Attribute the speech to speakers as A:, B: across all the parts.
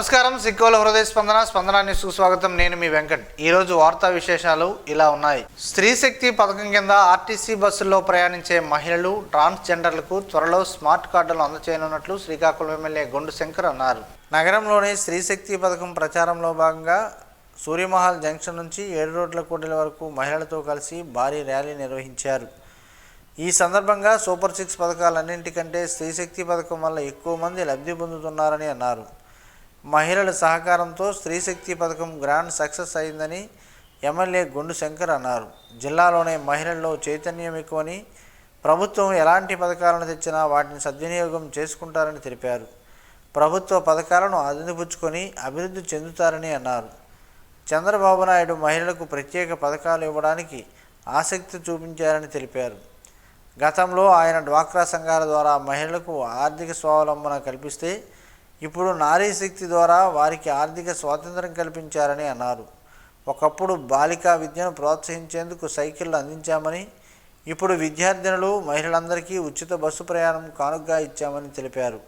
A: నమస్కారం. సిక్కోల హృదయ స్పందన న్యూస్కు స్వాగతం. నేను మీ వెంకట్. ఈరోజు వార్తా విశేషాలు ఇలా ఉన్నాయి. స్త్రీ శక్తి పథకం కింద ఆర్టీసీ బస్సుల్లో ప్రయాణించే మహిళలు, ట్రాన్స్జెండర్లకు త్వరలో స్మార్ట్ కార్డులు అందజేయనున్నట్లు శ్రీకాకుళం ఎమ్మెల్యే గొండు శంకర్ అన్నారు. నగరంలోని స్త్రీ శక్తి పథకం ప్రచారంలో భాగంగా సూర్యమహల్ జంక్షన్ నుంచి 7 రోడ్ల కూడలి వరకు మహిళలతో కలిసి భారీ ర్యాలీ నిర్వహించారు. ఈ సందర్భంగా సూపర్ 6 పథకాలన్నింటికంటే స్త్రీశక్తి పథకం వల్ల ఎక్కువ మంది లబ్ధి పొందుతున్నారని అన్నారు. మహిళల సహకారంతో స్త్రీశక్తి పథకం గ్రాండ్ సక్సెస్ అయిందని ఎమ్మెల్యే గొండు శంకర్ అన్నారు. జిల్లాలోనే మహిళల్లో చైతన్యం ఎక్కువని, ప్రభుత్వం ఎలాంటి పథకాలను తెచ్చినా వాటిని సద్వినియోగం చేసుకుంటారని తెలిపారు. ప్రభుత్వ పథకాలను అందిపుచ్చుకొని అభివృద్ధి చెందుతారని అన్నారు. చంద్రబాబు నాయుడు మహిళలకు ప్రత్యేక పథకాలు ఇవ్వడానికి ఆసక్తి చూపించారని తెలిపారు. గతంలో ఆయన డ్వాక్రా సంఘాల ద్వారా మహిళలకు ఆర్థిక స్వావలంబన కల్పిస్తే ఇప్పుడు నారీ శక్తి ద్వారా వారికి ఆర్థిక స్వాతంత్రం కల్పించారని అన్నారు. ఒకప్పుడు బాలికా విద్యను ప్రోత్సహించేందుకు సైకిళ్లు అందించామని, ఇప్పుడు విద్యార్థినులు, మహిళలందరికీ ఉచిత బస్సు ప్రయాణం కానుకగా ఇచ్చామని తెలిపారు.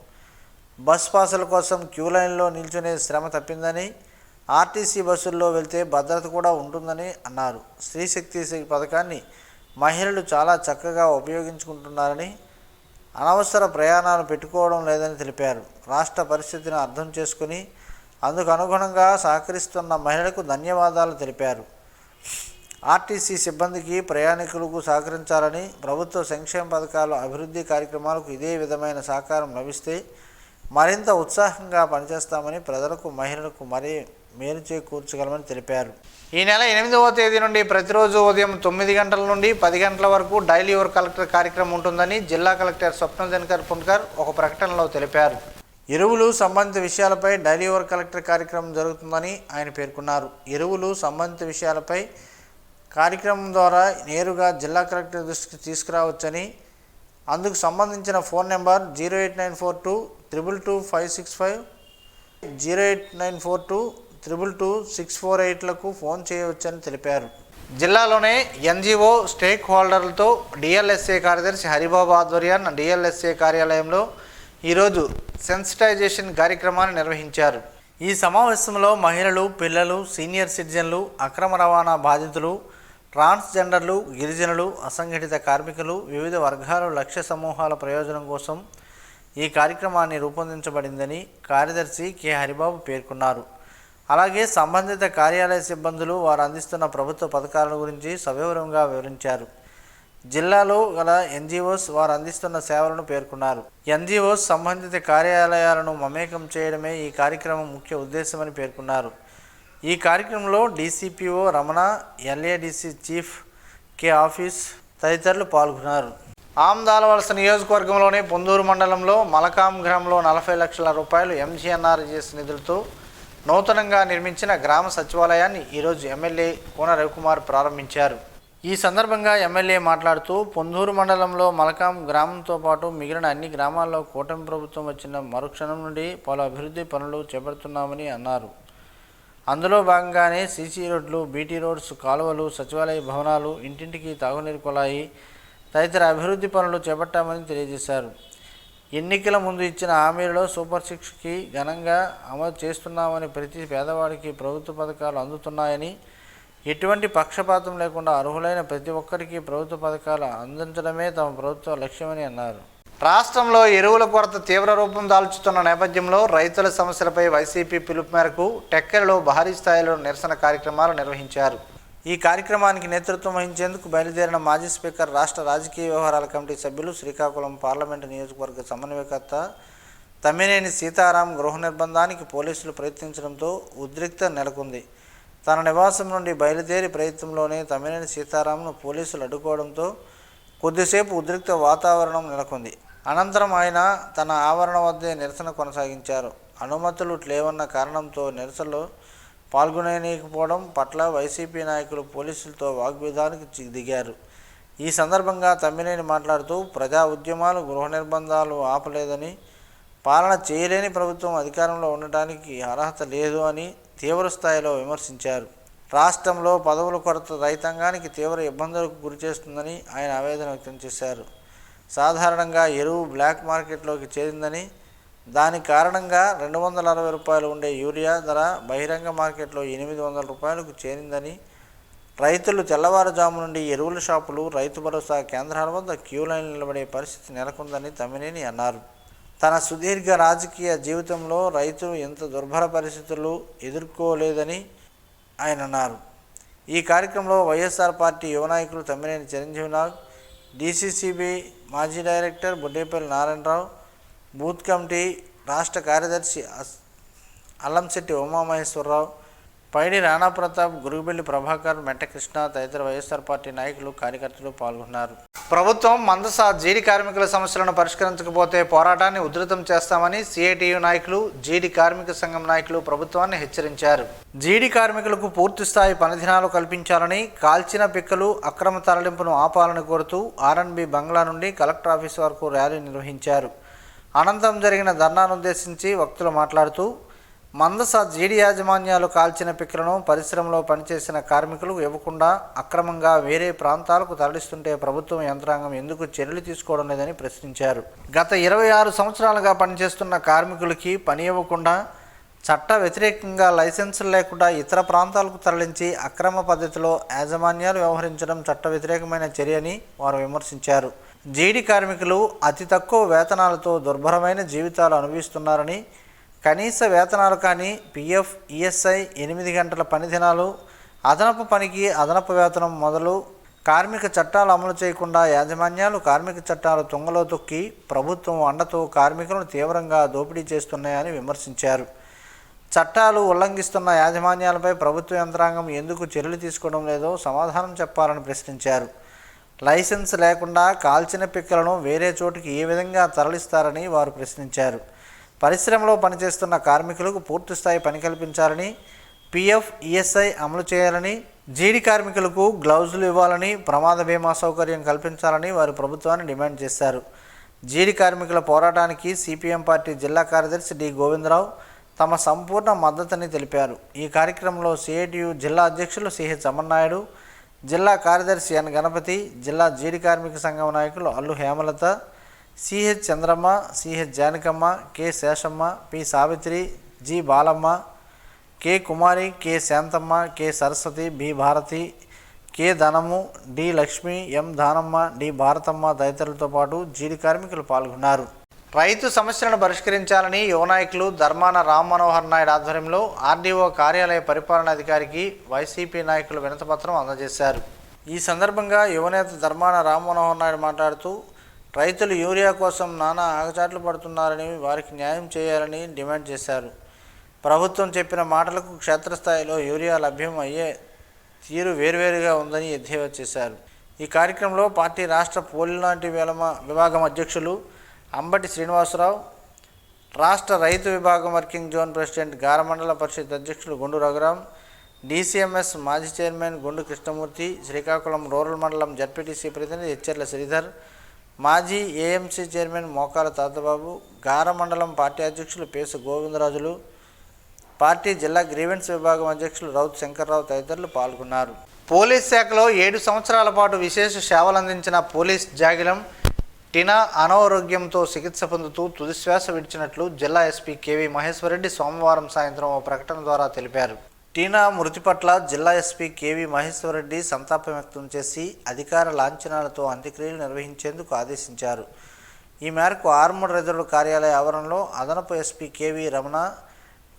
A: బస్ పాసుల కోసం క్యూ లైన్లో నిల్చునే శ్రమ తప్పిందని, ఆర్టీసీ బస్సుల్లో వెళ్తే భద్రత కూడా ఉంటుందని అన్నారు. స్త్రీశక్తి పథకాన్ని మహిళలు చాలా చక్కగా ఉపయోగించుకుంటున్నారని, అనవసర ప్రయాణాలు పెట్టుకోవడం లేదని తెలిపారు. రాష్ట్ర పరిస్థితిని అర్థం చేసుకుని అందుకు అనుగుణంగా సహకరిస్తున్న మహిళలకు ధన్యవాదాలు తెలిపారు. ఆర్టీసీ సిబ్బందికి, ప్రయాణికులకు సహకరించాలని, ప్రభుత్వ సంక్షేమ పథకాలు, అభివృద్ధి కార్యక్రమాలకు ఇదే విధమైన సహకారం లభిస్తే మరింత ఉత్సాహంగా పనిచేస్తామని, ప్రజలకు, మహిళలకు మరీ మేలు చేకూర్చగలమని తెలిపారు. ఈ నెల 8వ తేదీ నుండి ప్రతిరోజు ఉదయం 9 గంటల నుండి 10 గంటల వరకు డైలీ యువర్ కలెక్టర్ కార్యక్రమం ఉంటుందని జిల్లా కలెక్టర్ స్వప్నదినకర్ పుణ్కర్ ఒక ప్రకటనలో తెలిపారు. ఎరువులు సంబంధిత విషయాలపై డైలీ యువర్ కలెక్టర్ కార్యక్రమం జరుగుతుందని ఆయన పేర్కొన్నారు. ఎరువులు సంబంధిత విషయాలపై కార్యక్రమం ద్వారా నేరుగా జిల్లా కలెక్టర్ దృష్టికి తీసుకురావచ్చని, అందుకు సంబంధించిన ఫోన్ నెంబర్ 08942 222 565, 08942 222 648లకు ఫోన్ చేయవచ్చని తెలిపారు. జిల్లాలోనే ఎన్జిఓ స్టేక్ హోల్డర్లతో డిఎల్ఎస్ఏ కార్యదర్శి హరిబాబు ఆధ్వర్యాన డిఎల్ఎస్ఏ కార్యాలయంలో ఈరోజు సెన్సిటైజేషన్ కార్యక్రమాన్ని నిర్వహించారు. ఈ సమావేశంలో మహిళలు, పిల్లలు, సీనియర్ సిటిజన్లు, అక్రమ రవాణా బాధితులు, ట్రాన్స్జెండర్లు, గిరిజనులు, అసంఘటిత కార్మికులు, వివిధ వర్గాల లక్ష్య సమూహాల ప్రయోజనం కోసం ఈ కార్యక్రమాన్ని రూపొందించబడిందని కార్యదర్శి కె హరిబాబు పేర్కొన్నారు. అలాగే సంబంధిత కార్యాలయ సిబ్బందులు వారు అందిస్తున్న ప్రభుత్వ పథకాల గురించి సవివరంగా వివరించారు. జిల్లాలో గల ఎన్జిఓస్ వారు అందిస్తున్న సేవలను పేర్కొన్నారు. ఎన్జిఓస్ సంబంధిత కార్యాలయాలను మమేకం చేయడమే ఈ కార్యక్రమం ముఖ్య ఉద్దేశమని పేర్కొన్నారు. ఈ కార్యక్రమంలో DCPO Ramana, LADC chief K ఆఫీస్ తదితరులు పాల్గొన్నారు. ఆమ్దాలవలస నియోజకవర్గంలోని పొందూరు మండలంలో మలకాం గ్రామంలో 40 లక్షల రూపాయలు ఎంజీఎన్ఆర్జీఎస్ నిధులతో నూతనంగా నిర్మించిన గ్రామ సచివాలయాన్ని ఈరోజు ఎమ్మెల్యే కోన రవికుమార్ ప్రారంభించారు. ఈ సందర్భంగా ఎమ్మెల్యే మాట్లాడుతూ పొందూరు మండలంలో మలకాం గ్రామంతో పాటు మిగిలిన అన్ని గ్రామాల్లో కూటమి ప్రభుత్వం వచ్చిన మరుక్షణం నుండి పలు అభివృద్ధి పనులు చేపడుతున్నామని అన్నారు. అందులో భాగంగానే సీసీ రోడ్లు, బీటీ రోడ్స్, కాలువలు, సచివాలయ భవనాలు, ఇంటింటికి తాగునీరు కుళాయి తదితర అభివృద్ధి పనులు చేపట్టామని తెలియజేశారు. ఎన్నికల ముందు ఇచ్చిన హామీలలో సూపర్ 6కి ఘనంగా అమలు చేస్తున్నామని, ప్రతి పేదవాడికి ప్రభుత్వ పథకాలు అందుతున్నాయని, ఎటువంటి పక్షపాతం లేకుండా అర్హులైన ప్రతి ఒక్కరికి ప్రభుత్వ పథకాలు అందించడమే తమ ప్రభుత్వ లక్ష్యమని అన్నారు. రాష్ట్రంలో ఎరువుల కొరత తీవ్ర రూపం దాల్చుతున్న నేపథ్యంలో రైతుల సమస్యలపై వైసీపీ పిలుపు మేరకు టెక్కలిలో భారీ స్థాయిలో నిరసన కార్యక్రమాలు నిర్వహించారు. ఈ కార్యక్రమానికి నేతృత్వం వహించేందుకు బయలుదేరిన మాజీ స్పీకర్, రాష్ట్ర రాజకీయ వ్యవహారాల కమిటీ సభ్యులు, శ్రీకాకుళం పార్లమెంటు నియోజకవర్గ సమన్వయకర్త తమ్మినేని సీతారాం గృహ నిర్బంధానికి పోలీసులు ప్రయత్నించడంతో ఉద్రిక్తత నెలకొంది. తన నివాసం నుండి బయలుదేరి ప్రయత్నంలోనే తమ్మినేని సీతారాంను పోలీసులు అడ్డుకోవడంతో కొద్దిసేపు ఉద్రిక్త వాతావరణం నెలకొంది. అనంతరం ఆయన తన ఆవరణ వద్దే నిరసన కొనసాగించారు. అనుమతులు లేవన్న కారణంతో నిరసనలో పాల్గొనలేకపోవడం పట్ల వైసీపీ నాయకులు పోలీసులతో వాగ్వివాదానికి దిగారు. ఈ సందర్భంగా తమ్మినేని మాట్లాడుతూ ప్రజా ఉద్యమాలు, గృహ నిర్బంధాలు ఆపలేదని, పాలన చేయలేని ప్రభుత్వం అధికారంలో ఉండటానికి అర్హత లేదు అని తీవ్ర స్థాయిలో విమర్శించారు. రాష్ట్రంలో పదవుల కొరత రైతాంగానికి తీవ్ర ఇబ్బందులకు గురిచేస్తుందని ఆయన ఆవేదన వ్యక్తం చేశారు. సాధారణంగా ఎరువు బ్లాక్ మార్కెట్లోకి చేరిందని, దాని కారణంగా 260 రూపాయలు ఉండే యూరియా ధర బహిరంగ మార్కెట్లో 800 రూపాయలకు చేరిందని, రైతులు తెల్లవారుజాము నుండి ఎరువుల షాపులు, రైతు భరోసా కేంద్రాల వద్ద క్యూ లైన్ నిలబడే పరిస్థితి నెలకొందని తమ్మినేని అన్నారు. తన సుదీర్ఘ రాజకీయ జీవితంలో రైతు ఎంత దుర్భర పరిస్థితులు ఎదుర్కోలేదని ఆయన అన్నారు. ఈ కార్యక్రమంలో వైఎస్ఆర్ పార్టీ యువ నాయకులు తమ్మినేని చిరంజీవినాగ్, డీసీసీబీ మాజీ డైరెక్టర్ బుడ్డేపల్లి నారాయణరావు, బూత్ కమిటీ రాష్ట్ర కార్యదర్శి అల్లంశెట్టి ఉమామహేశ్వరరావు, పైడి రాణా ప్రతాప్, గురుగుబెల్లి ప్రభాకర్, మెట్ట కృష్ణ తదితర వైఎస్ఆర్ పార్టీ నాయకులు, కార్యకర్తలు పాల్గొన్నారు. ప్రభుత్వం మందస జీడి కార్మికుల సమస్యలను పరిష్కరించకపోతే పోరాటాన్ని ఉధృతం చేస్తామని సిఐటియు నాయకులు, జీడి కార్మిక సంఘం నాయకులు ప్రభుత్వాన్ని హెచ్చరించారు. జీడి కార్మికులకు పూర్తిస్థాయి పనిదినాలు కల్పించాలని, కాల్చిన పిక్కలు అక్రమ తరలింపును ఆపాలని కోరుతూ ఆర్ఎన్బి బంగ్లా నుండి కలెక్టర్ ఆఫీస్ వరకు ర్యాలీ నిర్వహించారు. అనంతరం జరిగిన ధర్నాను ఉద్దేశించి వక్తలు మాట్లాడుతూ, మందస జీడి యాజమాన్యాలు కాల్చిన పిక్కలను పరిశ్రమలో పనిచేసిన కార్మికులకు ఇవ్వకుండా అక్రమంగా వేరే ప్రాంతాలకు తరలిస్తుంటే ప్రభుత్వం యంత్రాంగం ఎందుకు చర్యలు తీసుకోవడం లేదని ప్రశ్నించారు. గత 26 సంవత్సరాలుగా పనిచేస్తున్న కార్మికులకి పని ఇవ్వకుండా, చట్ట వ్యతిరేకంగా లైసెన్సులు లేకుండా ఇతర ప్రాంతాలకు తరలించి అక్రమ పద్ధతిలో యాజమాన్యాలు వ్యవహరించడం చట్ట వ్యతిరేకమైన చర్యని వారు విమర్శించారు. జీడి కార్మికులు అతి తక్కువ వేతనాలతో దుర్భరమైన జీవితాలు అనుభవిస్తున్నారని, కనీస వేతనాలు కానీ, పిఎఫ్, ఈఎస్ఐ, 8 గంటల పని దినాలు, అదనపు పనికి అదనపు వేతనం మొదలు కార్మిక చట్టాలు అమలు చేయకుండా యాజమాన్యాలు కార్మిక చట్టాలు తుంగలో తొక్కి ప్రభుత్వం అండతో కార్మికులను తీవ్రంగా దోపిడీ చేస్తున్నాయని విమర్శించారు. చట్టాలు ఉల్లంఘిస్తున్న యాజమాన్యాలపై ప్రభుత్వ యంత్రాంగం ఎందుకు చర్యలు తీసుకోవడం లేదో సమాధానం చెప్పాలని ప్రశ్నించారు. లైసెన్స్ లేకుండా కాల్చిన పిక్కలను వేరే చోటుకి ఏ విధంగా తరలిస్తారని వారు ప్రశ్నించారు. పరిశ్రమలో పనిచేస్తున్న కార్మికులకు పూర్తిస్థాయి పని కల్పించాలని, పిఎఫ్, ఈఎస్ఐ అమలు చేయాలని, జీడి కార్మికులకు గ్లౌజులు ఇవ్వాలని, ప్రమాద బీమా సౌకర్యం కల్పించాలని వారు ప్రభుత్వాన్ని డిమాండ్ చేశారు. జీడి కార్మికుల పోరాటానికి సిపిఎం పార్టీ జిల్లా కార్యదర్శి డి గోవిందరావు తమ సంపూర్ణ మద్దతుని తెలిపారు. ఈ కార్యక్రమంలో సిఐటియు జిల్లా అధ్యక్షులు సిహెచ్ అమర్నాయుడు, జిల్లా కార్యదర్శి ఎన్ గణపతి, జిల్లా జీడి కార్మిక సంఘం నాయకులు Allu Hemalatha, CH Chandramma, CH Janakamma, K Seshamma, P Savitri, G Balamma, K Kumari, K Santhamma, K Saraswati, B Bharati, K Dhanamu, D Lakshmi, M Danamma, D Bharatamma తదితరులతో పాటు జీడి కార్మికులు పాల్గొన్నారు. రైతు సమస్యలను పరిష్కరించాలని యువ నాయకులు ధర్మాన రామ్ మనోహర్ నాయుడు ఆధ్వర్యంలో ఆర్డీఓ కార్యాలయ పరిపాలనాధికారికి వైసీపీ నాయకులు వినతిపత్రం అందజేశారు. ఈ సందర్భంగా యువనేత ధర్మాన రామ్ మనోహర్ నాయుడు మాట్లాడుతూ, రైతులు యూరియా కోసం నానా ఆగచాట్లు పడుతున్నారని, వారికి న్యాయం చేయాలని డిమాండ్ చేశారు. ప్రభుత్వం చెప్పిన మాటలకు క్షేత్రస్థాయిలో యూరియా లభ్యం అయ్యే తీరు వేరువేరుగా ఉందని ఎద్దేవా చేశారు. ఈ కార్యక్రమంలో పార్టీ రాష్ట్ర పోలినాటి విభాగం అధ్యక్షులు అంబటి శ్రీనివాసరావు, రాష్ట్ర రైతు విభాగం వర్కింగ్ జోన్ ప్రెసిడెంట్ గారమండల పరిషత్ అధ్యక్షులు గుండు రఘురాం, డీసీఎంఎస్ మాజీ చైర్మన్ గుండు కృష్ణమూర్తి, శ్రీకాకుళం రూరల్ మండలం జడ్పీటీసీ ప్రతినిధి హెచ్చెర్ల శ్రీధర్, మాజీ ఏఎంసీ చైర్మన్ మోకాల తాతబాబు, గార మండలం పార్టీ అధ్యక్షులు పేసు గోవిందరాజులు, పార్టీ జిల్లా గ్రీవెన్స్ విభాగం అధ్యక్షులు రౌత్ శంకర్రావు తదితరులు పాల్గొన్నారు. పోలీస్ శాఖలో 7 సంవత్సరాల పాటు విశేష సేవలందించిన పోలీస్ జాగిలం టీనా అనారోగ్యంతో చికిత్స పొందుతూ తుదిశ్వాస విడిచినట్లు జిల్లా ఎస్పీ కేవీ మహేశ్వరరెడ్డి సోమవారం సాయంత్రం ఓ ప్రకటన ద్వారా తెలిపారు. టీనా మృతి పట్ల జిల్లా ఎస్పీ కేవీ మహేశ్వరరెడ్డి సంతాపం వ్యక్తం చేసి అధికార లాంఛనాలతో అంత్యక్రియలు నిర్వహించేందుకు ఆదేశించారు. ఈ మేరకు ఆర్మూర్ రిజర్వ్ కార్యాలయ ఆవరణలో అదనపు ఎస్పీ కేవీ రమణ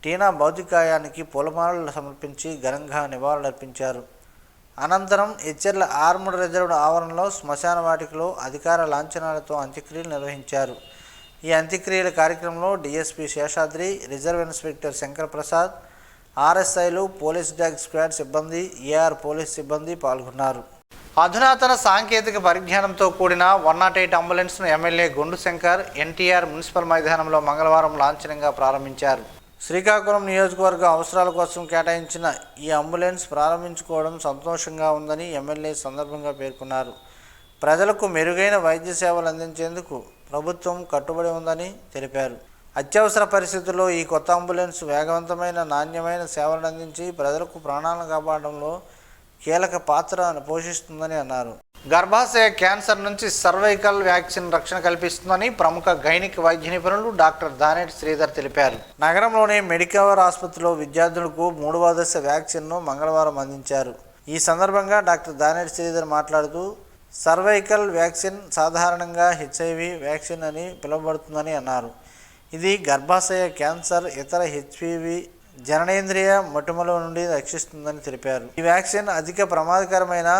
A: టీనా భౌతికాయానికి పూలమాలలు సమర్పించి ఘనంగా నివాళులర్పించారు. అనంతరం హెచ్చెర్ల ఆర్మూర్ రిజర్వ్ ఆవరణలో శ్మశాన వాటికలో అధికార లాంఛనాలతో అంత్యక్రియలు నిర్వహించారు. ఈ అంత్యక్రియల కార్యక్రమంలో DSP Seshadri, reserve inspector Shankar Prasad, ఆర్ఎస్ఐలు, పోలీస్ డాగ్ స్క్వాడ్ సిబ్బంది, ఏఆర్ పోలీస్ సిబ్బంది పాల్గొన్నారు. అధునాతన సాంకేతిక పరిజ్ఞానంతో కూడిన 108 అంబులెన్స్ను ఎమ్మెల్యే గుండు శంకర్ ఎన్టీఆర్ మున్సిపల్ మైదానంలో మంగళవారం లాంఛనంగా ప్రారంభించారు. శ్రీకాకుళం నియోజకవర్గ అవసరాల కోసం కేటాయించిన ఈ అంబులెన్స్ ప్రారంభించుకోవడం సంతోషంగా ఉందని ఎమ్మెల్యే సందర్భంగా పేర్కొన్నారు. ప్రజలకు మెరుగైన వైద్య సేవలు అందించేందుకు ప్రభుత్వం కట్టుబడి ఉందని తెలిపారు. అత్యవసర పరిస్థితుల్లో ఈ కొత్త అంబులెన్స్ వేగవంతమైన, నాణ్యమైన సేవలను అందించి ప్రజలకు ప్రాణాలను కాపాడడంలో కీలక పాత్ర పోషిస్తుందని అన్నారు. గర్భాశయ క్యాన్సర్ నుంచి సర్వైకల్ వ్యాక్సిన్ రక్షణ కల్పిస్తుందని ప్రముఖ గైనిక్ వైద్య నిపుణులు డాక్టర్ దానేటి శ్రీధర్ తెలిపారు. నగరంలోని మెడికవర్ ఆసుపత్రిలో విద్యార్థులకు 3వ దశ వ్యాక్సిన్ను మంగళవారం అందించారు. ఈ సందర్భంగా డాక్టర్ దానేటి శ్రీధర్ మాట్లాడుతూ సర్వైకల్ వ్యాక్సిన్ సాధారణంగా హెచ్ఐవి వ్యాక్సిన్ అని పిలువబడుతుందని అన్నారు. ఇది గర్భాశయ క్యాన్సర్, ఇతర హెచ్పివి, జననేంద్రియ మొటిమల నుండి రక్షిస్తుందని తెలిపారు. ఈ వ్యాక్సిన్ అధిక ప్రమాదకరమైన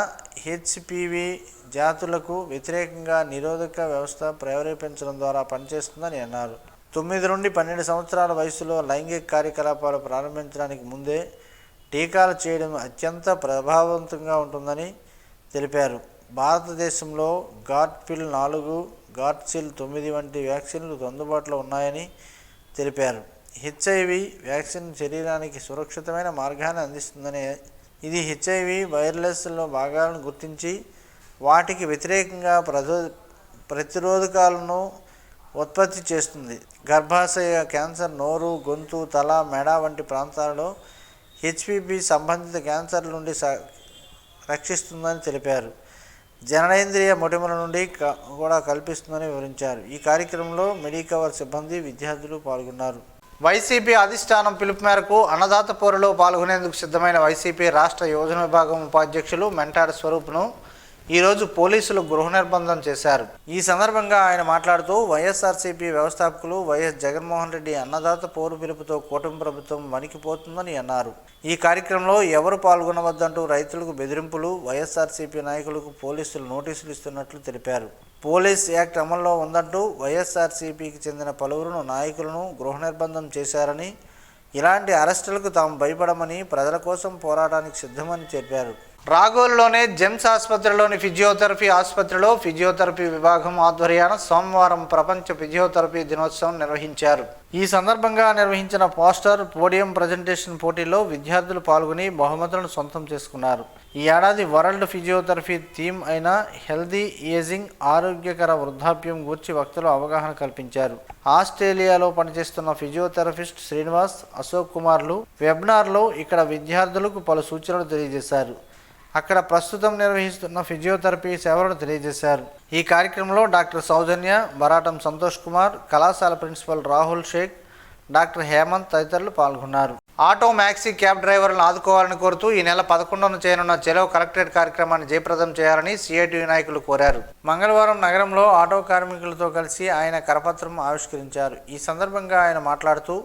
A: హెచ్పివి జాతులకు వ్యతిరేకంగా నిరోధక వ్యవస్థ ప్రేరేపించడం ద్వారా పనిచేస్తుందని అన్నారు. 9 నుండి 12 సంవత్సరాల వయసులో లైంగిక కార్యకలాపాలు ప్రారంభించడానికి ముందే టీకాలు చేయడం అత్యంత ప్రభావవంతంగా ఉంటుందని తెలిపారు. భారతదేశంలో గార్డ్పిల్ 4, గార్డ్సిల్ 9 వంటి వ్యాక్సిన్లు అందుబాటులో ఉన్నాయని తెలిపారు. హెచ్ఐవి వ్యాక్సిన్ శరీరానికి సురక్షితమైన మార్గాన్ని అందిస్తుందని, ఇది హెచ్ఐవి వైరస్లో భాగాలను గుర్తించి వాటికి వ్యతిరేకంగా ప్రతిరోధకాలను ఉత్పత్తి చేస్తుంది. గర్భాశయ క్యాన్సర్ నోరు, గొంతు, తల, మెడ వంటి ప్రాంతాలలో హెచ్పివి సంబంధిత క్యాన్సర్ల నుండి రక్షిస్తుందని తెలిపారు. జననేంద్రియ మొటిమల నుండి కూడా కల్పిస్తుందని వివరించారు. ఈ కార్యక్రమంలో మెడికవర్ సిబ్బంది, విద్యార్థులు పాల్గొన్నారు. వైసీపీ అధిష్టానం పిలుపు మేరకు అన్నదాత పోరులో పాల్గొనేందుకు సిద్ధమైన వైసీపీ రాష్ట్ర యోజన విభాగం ఉపాధ్యక్షులు మెంటాడ స్వరూప్ను ఈరోజు పోలీసులు గృహ నిర్బంధం చేశారు. ఈ సందర్భంగా ఆయన మాట్లాడుతూ వైఎస్ఆర్సీపీ వ్యవస్థాపకులు వైఎస్ జగన్మోహన్ రెడ్డి అన్నదాత పోరు పిలుపుతో కూటమి ప్రభుత్వం వణికిపోతుందని అన్నారు. ఈ కార్యక్రమంలో ఎవరు పాల్గొనవద్దంటూ రైతులకు బెదిరింపులు, వైఎస్ఆర్సీపీ నాయకులకు పోలీసులు నోటీసులు ఇస్తున్నట్లు తెలిపారు. పోలీస్ యాక్ట్ అమల్లో ఉందంటూ వైఎస్ఆర్సీపీకి చెందిన పలువురు నాయకులను గృహ నిర్బంధం చేశారని, ఇలాంటి అరెస్టులకు తాము భయపడమని, ప్రజల కోసం పోరాటానికి సిద్ధమని చెప్పారు. రాగోలులోని జెమ్స్ ఆసుపత్రిలోని ఫిజియోథెరపీ ఆసుపత్రిలో ఫిజియోథెరపీ విభాగం ఆధ్వర్యాన సోమవారం ప్రపంచ ఫిజియోథెరపీ దినోత్సవం నిర్వహించారు. ఈ సందర్భంగా నిర్వహించిన పోస్టర్, పోడియం ప్రజెంటేషన్ పోటీలో విద్యార్థులు పాల్గొని బహుమతులను సొంతం చేసుకున్నారు. ఈ ఏడాది వరల్డ్ ఫిజియోథెరపీ థీమ్ అయిన హెల్దీ ఏజింగ్, ఆరోగ్యకర వృద్ధాప్యం గురించి వక్తలు అవగాహన కల్పించారు. ఆస్ట్రేలియాలో పనిచేస్తున్న ఫిజియోథెరపిస్ట్ శ్రీనివాస్, అశోక్ కుమార్లు వెబినార్లో ఇక్కడ విద్యార్థులకు పలు సూచనలు తెలియజేశారు. అక్కడ ప్రస్తుతం నిర్వహిస్తున్న ఫిజియోథెరపీ సేవలను తెలియజేశారు. ఈ కార్యక్రమంలో డాక్టర్ సౌజన్య, బరాటం సంతోష్ కుమార్, కళాశాల ప్రిన్సిపల్ రాహుల్ షేక్, డాక్టర్ హేమంత్ తదితరులు పాల్గొన్నారు. ఆటో, మ్యాక్సీ, క్యాబ్ డ్రైవర్లను ఆదుకోవాలని కోరుతూ ఈ నెల 11న చేయనున్న చెలో కలెక్టరేట్ కార్యక్రమాన్ని జయప్రదం చేయాలని సిఐటియు నాయకులు కోరారు. మంగళవారం నగరంలో ఆటో కార్మికులతో కలిసి ఆయన కరపత్రం ఆవిష్కరించారు. ఈ సందర్భంగా ఆయన మాట్లాడుతూ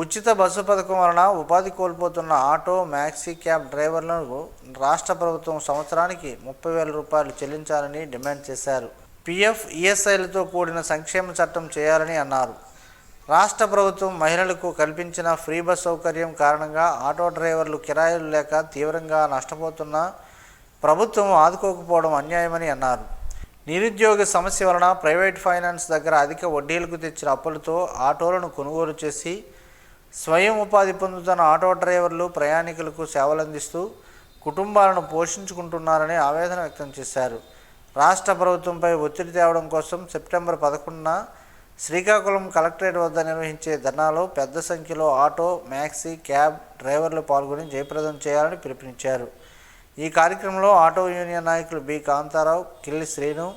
A: ఉచిత బస్సు పథకం వలన ఉపాధి కోల్పోతున్న ఆటో, మ్యాక్సీ, క్యాబ్ డ్రైవర్లకు రాష్ట్ర ప్రభుత్వం సంవత్సరానికి 30,000 రూపాయలు చెల్లించాలని డిమాండ్ చేశారు. పిఎఫ్, ఈఎస్ఐలతో కూడిన సంక్షేమ చట్టం చేయాలని అన్నారు. రాష్ట్ర ప్రభుత్వం మహిళలకు కల్పించిన ఫ్రీ బస్ సౌకర్యం కారణంగా ఆటో డ్రైవర్లు కిరాయిలు లేక తీవ్రంగా నష్టపోతున్న ప్రభుత్వం ఆదుకోకపోవడం అన్యాయమని అన్నారు. నిరుద్యోగ సమస్య వలన ప్రైవేట్ ఫైనాన్స్ దగ్గర అధిక వడ్డీలకు తెచ్చిన అప్పులతో ఆటోలను కొనుగోలు చేసి స్వయం ఉపాధి పొందుతున్న ఆటో డ్రైవర్లు ప్రయాణికులకు సేవలందిస్తూ కుటుంబాలను పోషించుకుంటున్నారని ఆవేదన వ్యక్తం చేశారు. రాష్ట్ర ప్రభుత్వంపై ఒత్తిడి తేవడం కోసం సెప్టెంబర్ 11న శ్రీకాకుళం కలెక్టరేట్ వద్ద నిర్వహించే ధర్నాలో పెద్ద సంఖ్యలో ఆటో, మ్యాక్సీ, క్యాబ్ డ్రైవర్లు పాల్గొని జయప్రదం చేయాలని పిలుపునిచ్చారు. ఈ కార్యక్రమంలో ఆటో యూనియన్ నాయకులు B Kantharao, Killi Srinu,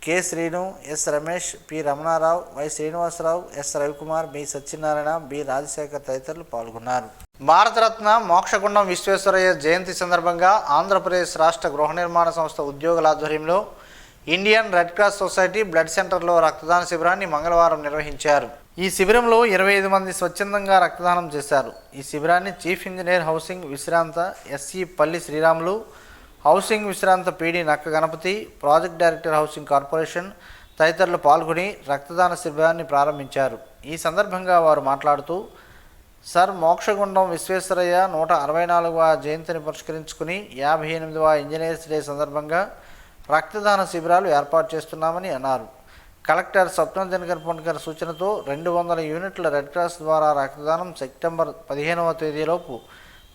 A: K Srinu, S Ramesh, P Ramanarao, Y Srinivasarao, S Ravikumar, B Satyanarayana, B Rajasekhar తదితరులు పాల్గొన్నారు. భారతరత్న మోక్షగుండం విశ్వేశ్వరయ్య జయంతి సందర్భంగా ఆంధ్రప్రదేశ్ రాష్ట్ర గృహ నిర్మాణ సంస్థ ఉద్యోగుల ఆధ్వర్యంలో Indian red cross society blood సెంటర్లో రక్తదాన శిబిరాన్ని మంగళవారం నిర్వహించారు. ఈ శిబిరంలో 25 మంది స్వచ్ఛందంగా రక్తదానం చేశారు. ఈ శిబిరాన్ని చీఫ్ ఇంజనీర్ హౌసింగ్ విశ్రాంత ఎస్ఈ పల్లి శ్రీరాములు, హౌసింగ్ విశ్రాంత PD Nakka Ganapathi, project director housing corporation తదితరులు పాల్గొని రక్తదాన శిబిరాన్ని ప్రారంభించారు. ఈ సందర్భంగా వారు మాట్లాడుతూ సర్ మోక్షగుండం విశ్వేశ్వరయ్య 164వ జయంతిని పురస్కరించుకుని 58వ ఇంజనీర్స్ డే సందర్భంగా రక్తదాన శిబిరాలు ఏర్పాటు చేస్తున్నామని అన్నారు. కలెక్టర్ స్వప్న దినకర్ పొన్కర్ సూచనతో 200 యూనిట్ల రెడ్ క్రాస్ ద్వారా రక్తదానం సెప్టెంబర్ 15వ తేదీలోపు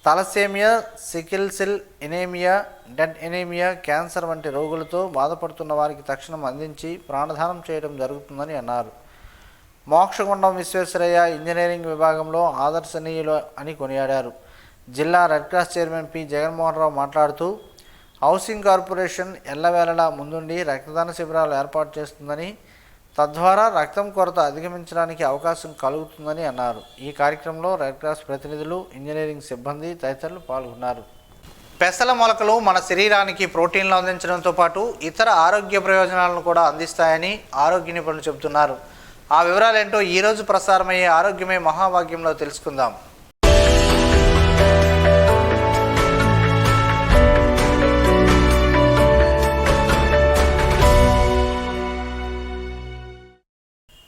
A: thalassaemia, sickle cell anaemia, dead anaemia, cancer వంటి రోగులతో బాధపడుతున్న వారికి తక్షణం అందించి ప్రాణదానం చేయడం జరుగుతుందని అన్నారు. మోక్షగుండం విశ్వేశ్వరయ్య ఇంజనీరింగ్ విభాగంలో ఆదర్శనీయులు అని కొనియాడారు. జిల్లా red cross chairman P Jaganmohan Rao మాట్లాడుతూ హౌసింగ్ కార్పొరేషన్ ఎల్లవేళలా ముందుండి రక్తదాన శిబిరాలు ఏర్పాటు చేస్తుందని, తద్వారా రక్తం కొరత అధిగమించడానికి అవకాశం కలుగుతుందని అన్నారు. ఈ కార్యక్రమంలో రెడ్ క్రాస్ ప్రతినిధులు, ఇంజనీరింగ్ సిబ్బంది తదితరులు పాల్గొన్నారు. పెసల మొలకలు మన శరీరానికి ప్రోటీన్లు అందించడంతో పాటు ఇతర ఆరోగ్య ప్రయోజనాలను కూడా అందిస్తాయని ఆరోగ్య నిపుణులు చెబుతున్నారు. ఆ వివరాలేంటో ఈరోజు ప్రసారమయ్యే ఆరోగ్యమే మహాభాగ్యంలో తెలుసుకుందాం.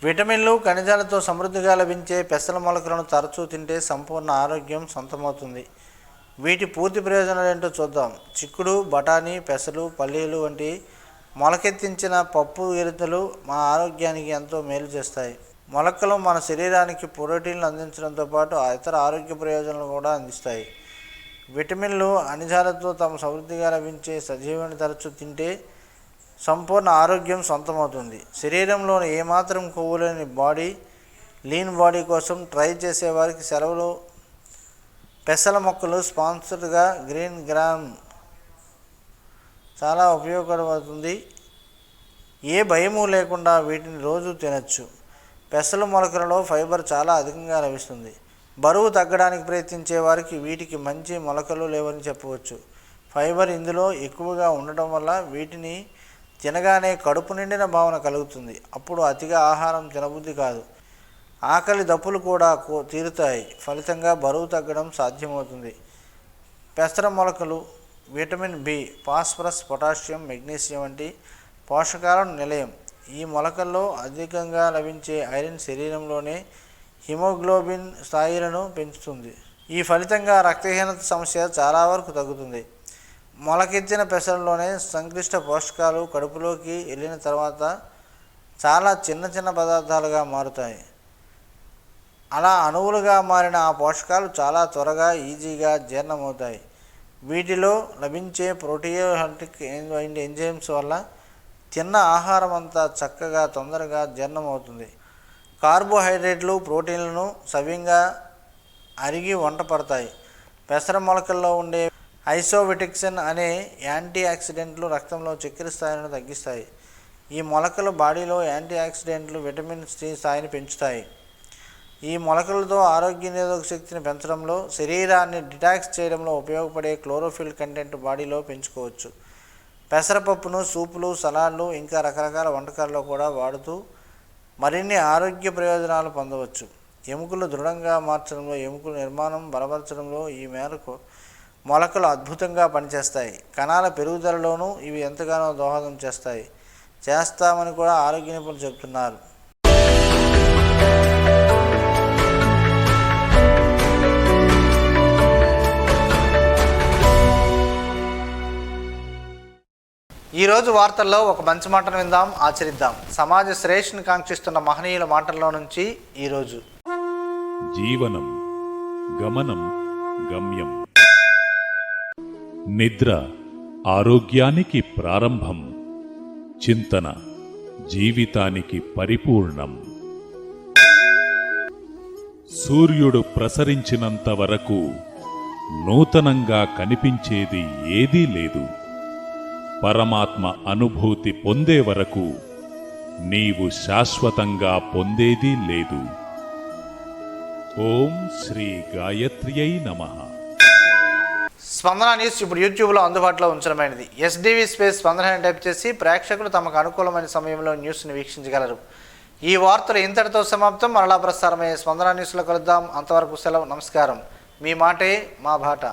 A: విటమిన్లు, ఖనిజాలతో సమృద్ధిగా లభించే పెసల మొలకలను తరచూ తింటే సంపూర్ణ ఆరోగ్యం సొంతమవుతుంది. వీటి పూర్తి ప్రయోజనాలు ఏంటో చూద్దాం. చిక్కుడు, బఠానీ, పెసలు, పల్లీలు వంటి మొలకెత్తించిన పప్పు గిరితలు మా ఆరోగ్యానికి ఎంతో మేలు చేస్తాయి. మొలకలు మన శరీరానికి ప్రోటీన్లు అందించడంతో పాటు ఇతర ఆరోగ్య ప్రయోజనాలు కూడా అందిస్తాయి. విటమిన్లు, ఖనిజాలతో తమ సమృద్ధిగా లభించే సజీవాన్ని తరచూ తింటే సంపూర్ణ ఆరోగ్యం సొంతమవుతుంది. శరీరంలోని ఏమాత్రం కొవ్వు లేని లీన్ బాడీ కోసం ట్రై చేసేవారికి సెలవులు పెసల మొక్కలు స్పాన్సర్డ్గా గ్రీన్ గ్రామ్ చాలా ఉపయోగపడుతుంది. ఏ భయము లేకుండా వీటిని రోజు తినచ్చు. పెసల మొలకలలో ఫైబర్ చాలా అధికంగా లభిస్తుంది. బరువు తగ్గడానికి ప్రయత్నించే వారికి వీటికి మంచి మొలకలు లేవని చెప్పవచ్చు. ఫైబర్ ఇందులో ఎక్కువగా ఉండటం వల్ల వీటిని తినగానే కడుపు నిండిన భావన కలుగుతుంది. అప్పుడు అతిగా ఆహారం తినబుద్ధి కాదు. ఆకలి దప్పులు కూడా తీరుతాయి. ఫలితంగా బరువు తగ్గడం సాధ్యమవుతుంది. పెసర మొలకలు vitamin B, phosphorus, potassium, magnesium వంటి పోషకాల నిలయం. ఈ మొలకల్లో అధికంగా లభించే ఐరన్ శరీరంలోనే హిమోగ్లోబిన్ స్థాయిలను పెంచుతుంది. ఈ ఫలితంగా రక్తహీనత సమస్య చాలా వరకు తగ్గుతుంది. మొలకెత్తిన పెసరలోనే సంక్లిష్ట పోషకాలు కడుపులోకి వెళ్ళిన తర్వాత చాలా చిన్న చిన్న పదార్థాలుగా మారుతాయి. అలా అణువులుగా మారిన ఆ పోషకాలు చాలా త్వరగా ఈజీగా జీర్ణమవుతాయి. వీటిలో లభించే ప్రోటీయోలిటిక్ ఎంజైమ్స్ వల్ల తిన్న ఆహారం అంతా చక్కగా తొందరగా జీర్ణమవుతుంది. కార్బోహైడ్రేట్లు, ప్రోటీన్లను సవ్యంగా అరిగి వంట పడతాయి. పెసర మొలకల్లో ఉండే ఐసోవిటిక్సిన్ అనే యాంటీ ఆక్సిడెంట్లు రక్తంలో చక్కెర స్థాయిలను తగ్గిస్తాయి. ఈ మొలకలు బాడీలో యాంటీ ఆక్సిడెంట్లు, విటమిన్ సి స్థాయిని పెంచుతాయి. ఈ మొలకలతో ఆరోగ్య నిరోధక శక్తిని పెంచడంలో, శరీరాన్ని డిటాక్స్ చేయడంలో ఉపయోగపడే క్లోరోఫిల్ కంటెంట్ బాడీలో పెంచుకోవచ్చు. పెసరపప్పును సూపులు, సలాడ్లు ఇంకా రకరకాల వంటకాల్లో కూడా వాడుతూ మరిన్ని ఆరోగ్య ప్రయోజనాలు పొందవచ్చు. ఎముకలు దృఢంగా మార్చడంలో, ఎముకల నిర్మాణం బలపరచడంలో ఈ మేరకు మొలకలు అద్భుతంగా పనిచేస్తాయి. కణాల పెరుగుదలలోనూ ఇవి ఎంతగానో దోహదం చేస్తామని కూడా ఆరోగ్య నిపుణులు చెబుతున్నారు. ఈరోజు వార్తల్లో ఒక మంచి మాటను విందాం, ఆచరిద్దాం. సమాజ శ్రేష్ఠని కాంక్షిస్తున్న మహనీయుల మాటల్లో నుంచి ఈరోజు.
B: జీవనం గమనం గమ్యం. నిద్ర ఆరోగ్యానికి ప్రారంభం. చింతన జీవితానికి పరిపూర్ణం. సూర్యుడు ప్రసరించినంత వరకు నూతనంగా కనిపించేది ఏదీ లేదు. పరమాత్మ అనుభూతి పొందే వరకు నీవు శాశ్వతంగా పొందేదీ లేదు. ఓం శ్రీ గాయత్ర్యై నమః.
A: స్పందన న్యూస్ ఇప్పుడు యూట్యూబ్లో అందుబాటులో ఉంచడమైనది. ఎస్డివి స్పేస్ స్పందన అని టైప్ చేసి ప్రేక్షకులు తమకు అనుకూలమైన సమయంలో న్యూస్ని వీక్షించగలరు. ఈ వార్తలు ఇంతటితో సమాప్తం. మరలా ప్రసారమయ్యే స్పందన న్యూస్లో కలుద్దాం. అంతవరకు సెలవు. నమస్కారం. మీ మాటే మా బాట.